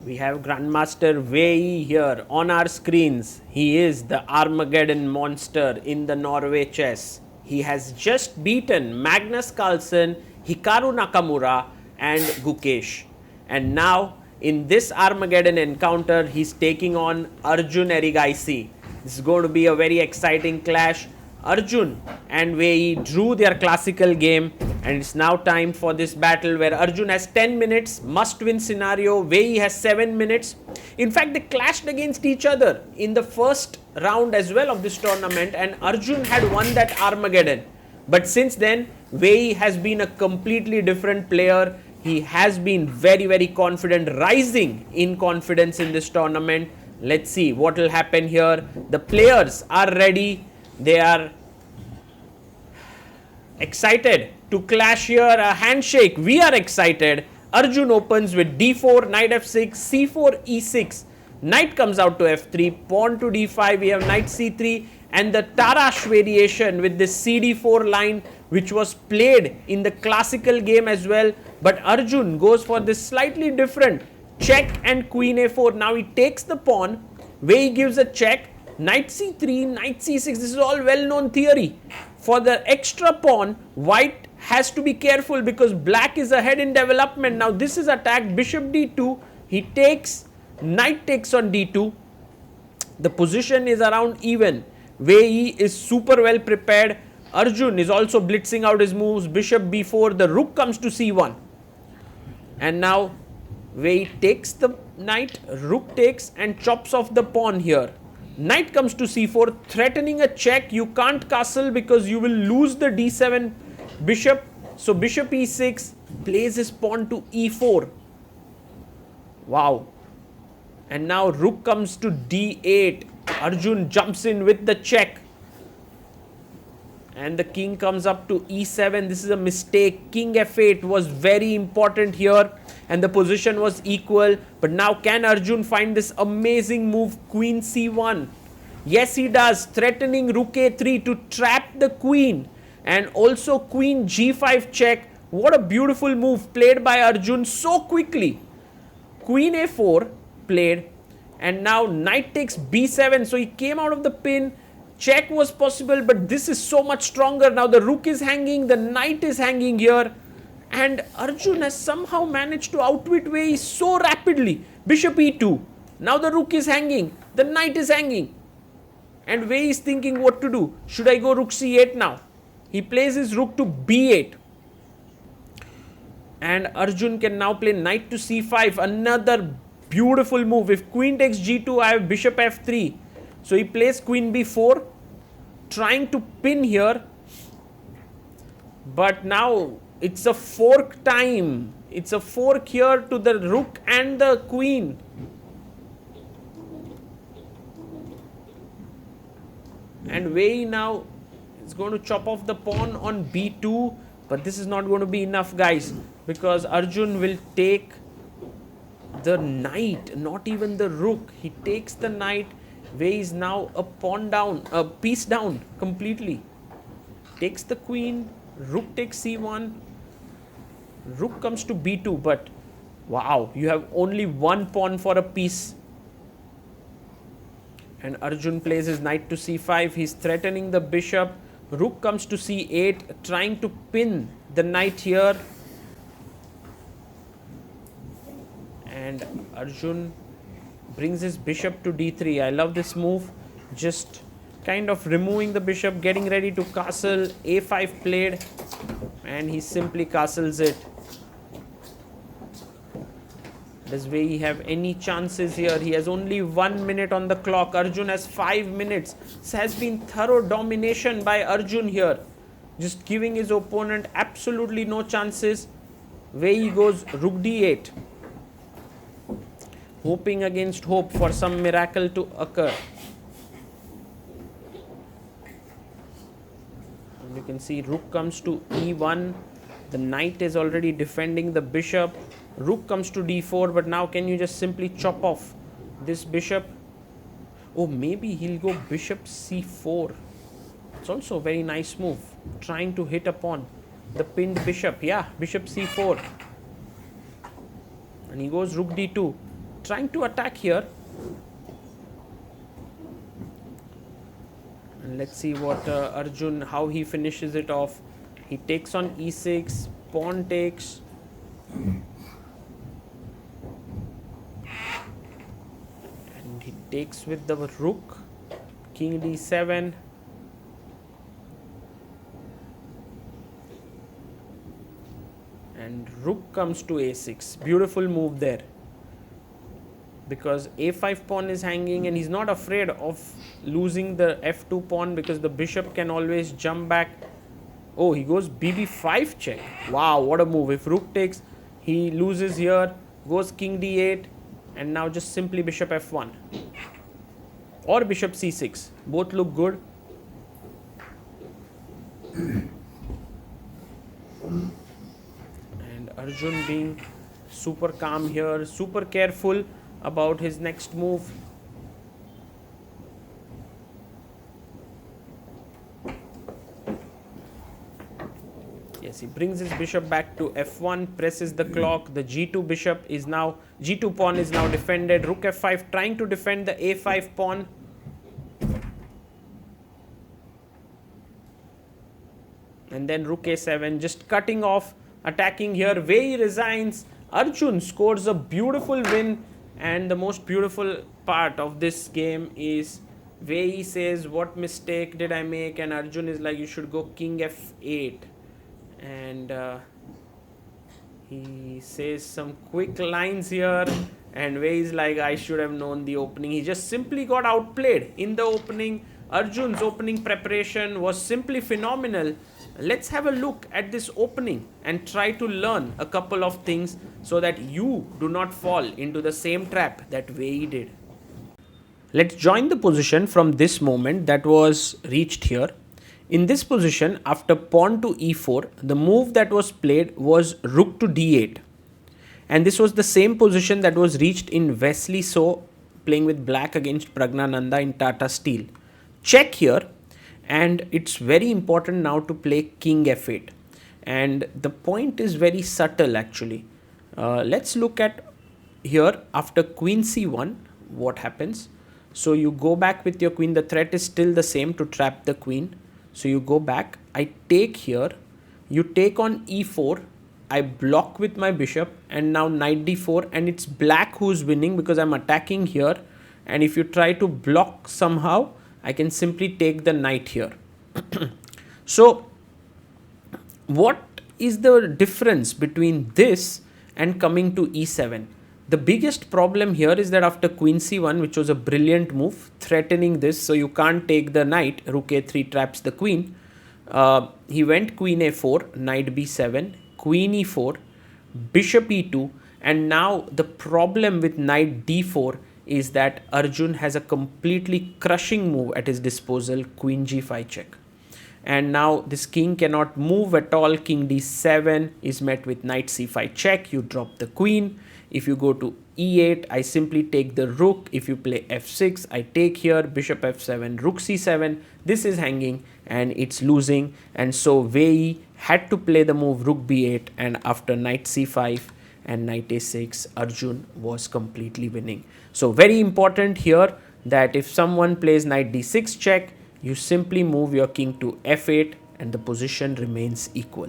We have Grandmaster Wei Yi here on our screens. He is the Armageddon monster in the Norway chess. He has just beaten Magnus Carlsen, Hikaru Nakamura and Gukesh. And now in this Armageddon encounter, he's taking on Arjun Erigaisi. This is going to be a very exciting clash. Arjun and Wei Yi drew their classical game, and it's now time for this battle where Arjun has 10 minutes, must-win scenario. Wei Yi has 7 minutes. In fact, they clashed against each other in the first round as well of this tournament, and Arjun had won that Armageddon. But since then, Wei Yi has been a completely different player. He has been very, very confident, rising in confidence in this tournament. Let's see what will happen here. The players are ready. They are excited to clash here. A handshake. We are excited. Arjun opens with d4, knight f6, c4, e6. Knight comes out to f3, pawn to d5. We have knight c3 and the Tarash variation with this cd4 line, which was played in the classical game as well. But Arjun goes for this slightly different check and queen a4. Now he takes the pawn. Wei Yi gives a check. Knight c3, knight c6, this is all well-known theory. For the extra pawn, white has to be careful because black is ahead in development. Now this is attacked, bishop d2, he takes, knight takes on d2. The position is around even. Wei Yi is super well prepared. Arjun is also blitzing out his moves, bishop b4, the rook comes to c1. And now Wei Yi takes the knight, rook takes and chops off the pawn here. Knight comes to c4, threatening a check. You can't castle because you will lose the d7 bishop. So bishop e6, plays his pawn to e4. Wow. And now rook comes to d8. Arjun jumps in with the check. And the king comes up to e7. This is a mistake. King f8 was very important here. And the position was equal. But now can Arjun find this amazing move, queen c1? Yes, he does. Threatening rook a3 to trap the queen. And also queen g5 check. What a beautiful move played by Arjun so quickly. Queen a4 played. And now knight takes b7. So he came out of the pin. Check was possible, but this is so much stronger. Now the rook is hanging, the knight is hanging here. And Arjun has somehow managed to outwit Wei Yi so rapidly. Bishop e2. Now the rook is hanging, the knight is hanging. And Wei Yi is thinking what to do. Should I go rook c8 now? He plays his rook to b8. And Arjun can now play knight to c5. Another beautiful move. If queen takes g2, I have bishop f3. So he plays queen b4, trying to pin here. But now it's a fork time. It's a fork here to the rook and the queen. And Wei Yi now is going to chop off the pawn on b2. But this is not going to be enough, guys, because Arjun will take the knight, not even the rook. He takes the knight. Wei Yi is now a pawn down, a piece down completely. Takes the queen, rook takes c1, rook comes to b2, but wow, you have only one pawn for a piece. And Arjun plays his knight to c5, he's threatening the bishop, rook comes to c8, trying to pin the knight here. And Arjun brings his bishop to d3. I love this move. Just kind of removing the bishop, getting ready to castle. a5 played, and he simply castles it. Does Wei Yi have any chances here? He has only 1 minute on the clock. Arjun has 5 minutes. This has been thorough domination by Arjun here. Just giving his opponent absolutely no chances. Wei Yi goes rook d8. Hoping against hope for some miracle to occur. And you can see rook comes to e1. The knight is already defending the bishop. Rook comes to d4, but now can you just simply chop off this bishop? Oh, maybe he'll go bishop c4. It's also a very nice move. Trying to hit upon the pinned bishop. Yeah, bishop c4. And he goes rook d2. trying to attack here. And let's see what Arjun, how he finishes it off. He takes on e6, pawn takes. And he takes with the rook, king d7. And rook comes to a6. Beautiful move there. Because a5 pawn is hanging and he's not afraid of losing the f2 pawn because the bishop can always jump back. Oh, he goes bb5 check. Wow, what a move. If rook takes, he loses here, goes king d8, and now just simply bishop f1. Or bishop c6. Both look good. And Arjun being super calm here, super careful about his next move. Yes, he brings his bishop back to f1, presses the clock. The g2 bishop is now, g2 pawn is now defended. Rook f5 trying to defend the a5 pawn. And then rook a7, just cutting off, attacking here. Wei Yi resigns. Arjun scores a beautiful win. And the most beautiful part of this game is Wei Yi says, what mistake did I make? And Arjun is like, you should go king f8. And he says some quick lines here. And Wei is like, I should have known the opening. He just simply got outplayed in the opening. Arjun's opening preparation was simply phenomenal. Let's have a look at this opening and try to learn a couple of things so that you do not fall into the same trap that Wei Yi did. Let's join the position from this moment that was reached here. In this position, after pawn to e4, the move that was played was rook to d8. And this was the same position that was reached in Wesley So playing with black against Pragnananda in Tata Steel. Check here. And it's very important now to play king f8. And the point is very subtle actually. Let's look at here after queen c1, what happens. So you go back with your queen. The threat is still the same to trap the queen. So you go back. I take here. You take on e4. I block with my bishop. And now knight d4. And it's black who's winning because I'm attacking here. And if you try to block somehow, I can simply take the knight here. So what is the difference between this and coming to e7? The biggest problem here is that after queen c1, which was a brilliant move, threatening this, so you can't take the knight, rook a3 traps the queen. He went queen a4, knight b7, queen e4, bishop e2, and now the problem with knight d4 is that Arjun has a completely crushing move at his disposal, queen g5 check. And now this king cannot move at all. King d7 is met with knight c5 check. You drop the queen. If you go to e8, I simply take the rook. If you play f6, I take here, bishop f7, rook c7. This is hanging and it's losing. And so Wei Yi had to play the move rook b8, and after knight c5 and knight a6, Arjun was completely winning. So very important here that if someone plays knight d6 check, you simply move your king to f8 and the position remains equal.